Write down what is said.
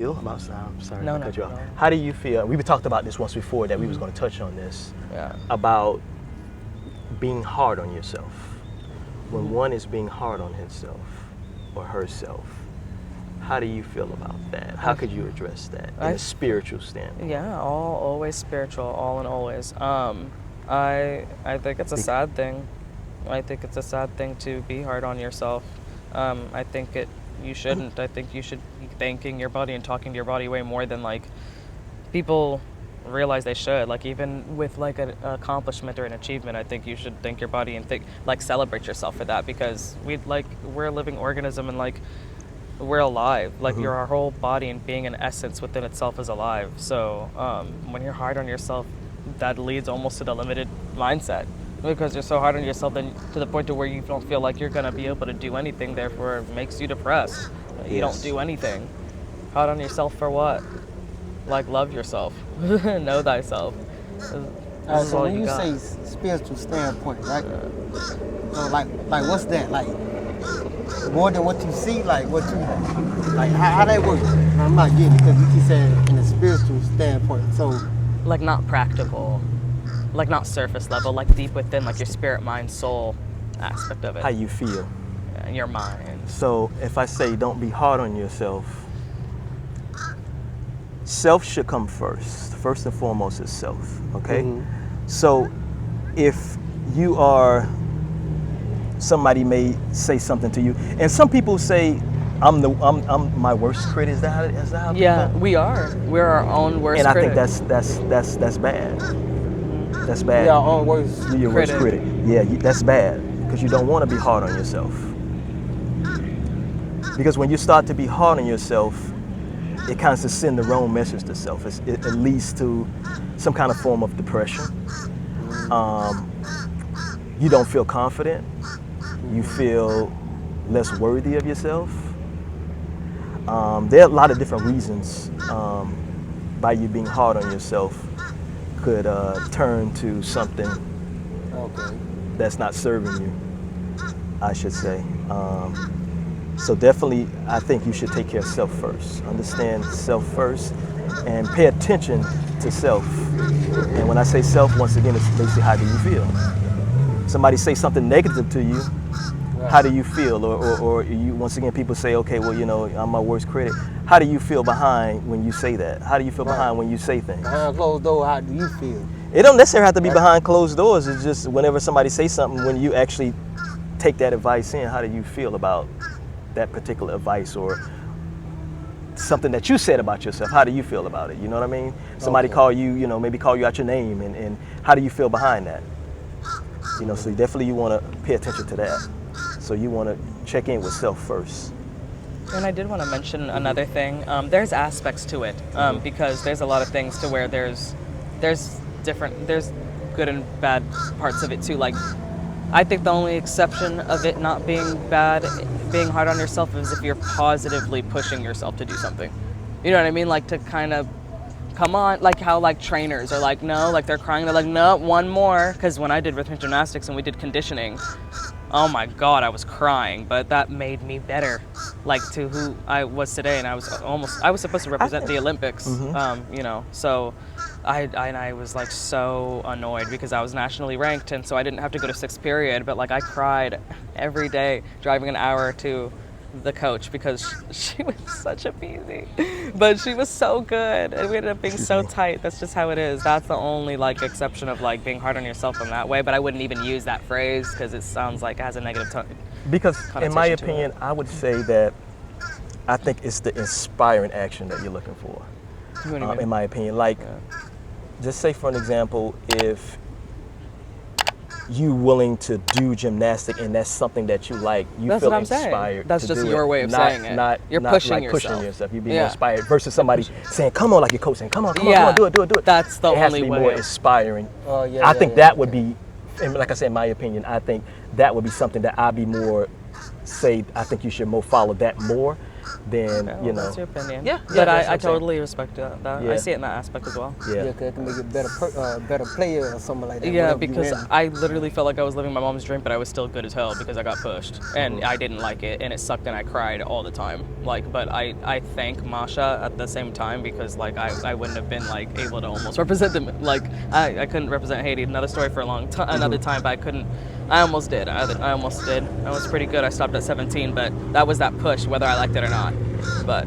I'm sorry No, if I no, cut you off. no. How do you feel? We talked about this once before that we was going to touch on this Yeah. about being hard on yourself. When Mm-hmm. one is being hard on himself or herself, how do you feel about that? How could you address that in I- a spiritual standpoint? Yeah, always spiritual, all and always. I think it's a sad thing. I think it's a sad thing to be hard on yourself. I think you shouldn't. I think you should be thanking your body and talking to your body way more than like people realize they should. Like even with like an accomplishment or an achievement, I think you should thank your body and celebrate yourself for that, because we're a living organism and like we're alive. Like our whole body and being an essence within itself is alive. So when you're hard on yourself, that leads almost to the limited mindset, because you're so hard on yourself then to the point to where you don't feel like you're gonna be able to do anything. Therefore, it makes you depressed. You don't Yes. do anything. Hard on yourself for what? Like, love yourself. Know thyself. This is So all when you you got. say spiritual standpoint, right? So like what's that? Like more than what you see, like what you like how that works? I'm not getting it because you keep saying in a spiritual standpoint. So Like, not practical. Like, not surface level. Like, deep within, like your spirit, mind, soul aspect of it. How you feel? And your mind. So if I say don't be hard on yourself, self should come first. First and foremost is self, okay? So if you are, somebody may say something to you, and some people say, I'm my worst critic. Is that how Yeah, people? we are. We're our own worst And I critic. think that's bad. That's bad. we are our worst. You're your worst Critic. critic. Yeah, that's bad, because you don't want to be hard on yourself. Because when you start to be hard on yourself, it kind of sends the wrong message to self. It leads to some kind of form of depression. You don't feel confident. You feel less worthy of yourself. There are a lot of different reasons by you being hard on yourself could turn to something Okay. that's not serving you, I should say. So definitely, I think you should take care of self first. Understand self first and pay attention to self. And when I say self, once again, it's basically how do you feel? Somebody say something negative to you, how do you feel? Or you, once again, people say, okay, well, you know, I'm my worst critic. How do you feel behind when you say that? How do you feel behind when you say things? Behind closed door, how do you feel? It don't necessarily have to be behind closed doors. It's just whenever somebody says something, when you actually take that advice in, how do you feel about that particular advice or something that you said about yourself? How do you feel about it? You know what I mean? Somebody call you, you know, maybe call you out your name, and how do you feel behind that? You know, so definitely you want to pay attention to that. So you want to check in with self first. And I did want to mention another thing. There's aspects to it, because there's a lot of things to where there's good and bad parts of it too. Like, I think the only exception of it not being bad, being hard on yourself, is if you're positively pushing yourself to do something. You know what I mean? Like, to kind of come on, like how like trainers are like, no, like they're crying, they're like, no, one more. Because when I did rhythmic gymnastics and we did conditioning, oh my God, I was crying, but that made me better, like to who I was today. And I was supposed to represent the Olympics, you know, so I was like so annoyed because I was nationally ranked, and so I didn't have to go to sixth period, but like I cried every day driving an hour to the coach because she was such a peasy, but she was so good, and we ended up being so tight. That's just how it is. That's the only like exception of like being hard on yourself in that way, but I wouldn't even use that phrase because it sounds like it has a negative tone. Because in my connotation to opinion, I would say that I think it's the inspiring action that you're looking for. What do you mean? In my opinion, like, just say for an example, if you willing to do gymnastic and that's something that you like, you That's feel what I'm saying. inspired. That's to just do your it. way of Not- saying it. Not, You're not pushing like pushing yourself. yourself. You're being Yeah. inspired versus somebody saying, "Come on," like your coach saying, "Come on, come Yeah. on, do it." That's the it has only to be way. more inspiring. Oh, yeah, I yeah, think yeah, that would okay. be, and like I said, in my opinion, I think that would be something that I'd be more say. I think you should more follow that more then Okay, you well, know. that's your opinion. Yeah, But that's what I I'm saying. totally respect that. Yeah. I see it in that aspect as well. Yeah, Yeah. because it can make you a better player or something like that. Yeah, whatever you because in. I literally felt like I was living my mom's dream, but I was still good as hell because I got pushed, and I didn't like it, and it sucked, and I cried all the time. Like, but I thank Masha at the same time because like I wouldn't have been like able to almost represent them. Like I couldn't represent Haiti. Another story for a long time, another time, but I couldn't. I almost did. I almost did. I was pretty good. I stopped at 17, but that was that push, whether I liked it or not. But